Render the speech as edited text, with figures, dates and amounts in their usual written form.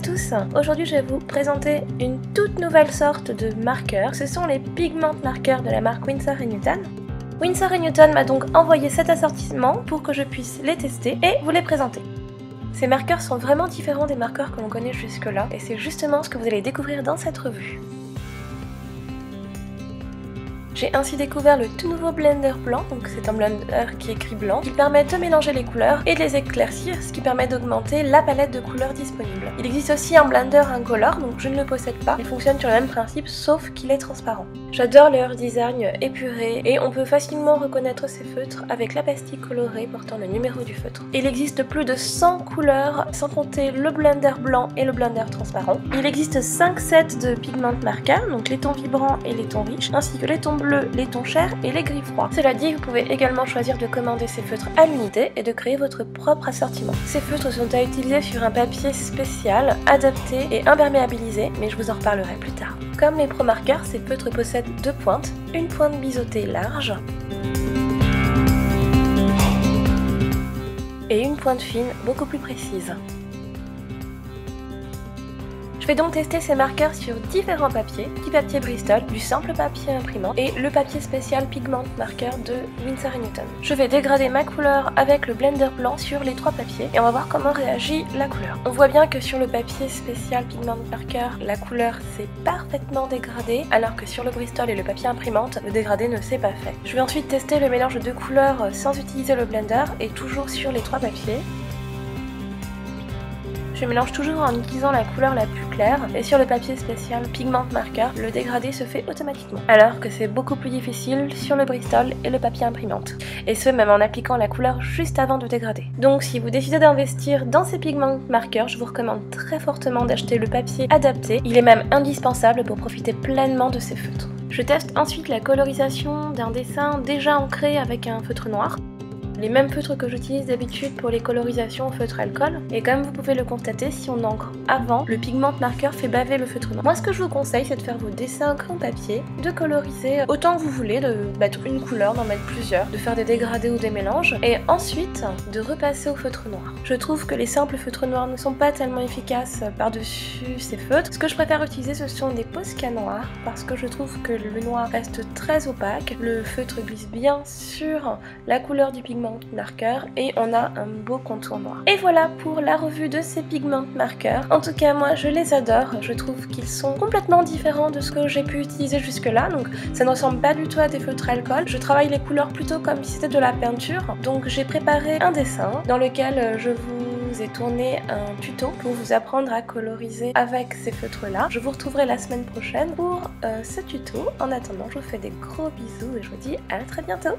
tous, aujourd'hui je vais vous présenter une toute nouvelle sorte de marqueurs. Ce sont les Pigment Markers de la marque Winsor & Newton. Winsor & Newton m'a donc envoyé cet assortiment pour que je puisse les tester et vous les présenter. Ces marqueurs sont vraiment différents des marqueurs que l'on connaît jusque-là et c'est justement ce que vous allez découvrir dans cette revue. J'ai ainsi découvert le tout nouveau blender blanc, donc c'est un blender qui est gris blanc, qui permet de mélanger les couleurs et de les éclaircir, ce qui permet d'augmenter la palette de couleurs disponible. Il existe aussi un blender incolore, donc je ne le possède pas, il fonctionne sur le même principe sauf qu'il est transparent. J'adore leur design épuré et on peut facilement reconnaître ces feutres avec la pastille colorée portant le numéro du feutre. Il existe plus de 100 couleurs, sans compter le blender blanc et le blender transparent. Il existe 5 sets de pigment markers, donc les tons vibrants et les tons riches, ainsi que les tons bleus, les tons chers et les gris froids. Cela dit, vous pouvez également choisir de commander ces feutres à l'unité et de créer votre propre assortiment. Ces feutres sont à utiliser sur un papier spécial, adapté et imperméabilisé, mais je vous en reparlerai plus tard. Comme les Pro Markers, ces feutres possèdent deux pointes, une pointe biseautée large et une pointe fine beaucoup plus précise. Je vais donc tester ces marqueurs sur différents papiers, du papier Bristol, du simple papier imprimant et le papier spécial Pigment Marker de Winsor & Newton. Je vais dégrader ma couleur avec le blender blanc sur les trois papiers et on va voir comment réagit la couleur. On voit bien que sur le papier spécial Pigment Marker, la couleur s'est parfaitement dégradée alors que sur le Bristol et le papier imprimante, le dégradé ne s'est pas fait. Je vais ensuite tester le mélange de couleurs sans utiliser le blender et toujours sur les trois papiers. Je mélange toujours en utilisant la couleur la plus claire et sur le papier spécial Pigment Marker, le dégradé se fait automatiquement. Alors que c'est beaucoup plus difficile sur le Bristol et le papier imprimante. Et ce même en appliquant la couleur juste avant de dégrader. Donc si vous décidez d'investir dans ces Pigment Markers, je vous recommande très fortement d'acheter le papier adapté. Il est même indispensable pour profiter pleinement de ces feutres. Je teste ensuite la colorisation d'un dessin déjà ancré avec un feutre noir. Les mêmes feutres que j'utilise d'habitude pour les colorisations au feutre alcool. Et comme vous pouvez le constater, si on encre avant, le pigment marqueur fait baver le feutre noir. Moi ce que je vous conseille, c'est de faire vos dessins crayon papier, de coloriser autant que vous voulez, de mettre une couleur, d'en mettre plusieurs, de faire des dégradés ou des mélanges, et ensuite de repasser au feutre noir. Je trouve que les simples feutres noirs ne sont pas tellement efficaces par-dessus ces feutres. Ce que je préfère utiliser, ce sont des Posca noirs, parce que je trouve que le noir reste très opaque, le feutre glisse bien sur la couleur du pigment marqueur et on a un beau contour noir. Et voilà pour la revue de ces Pigment Markers. En tout cas moi je les adore, je trouve qu'ils sont complètement différents de ce que j'ai pu utiliser jusque là, donc ça ne ressemble pas du tout à des feutres alcool. Je travaille les couleurs plutôt comme si c'était de la peinture, donc j'ai préparé un dessin dans lequel je vous ai tourné un tuto pour vous apprendre à coloriser avec ces feutres là. Je vous retrouverai la semaine prochaine pour ce tuto. En attendant, je vous fais des gros bisous et je vous dis à très bientôt.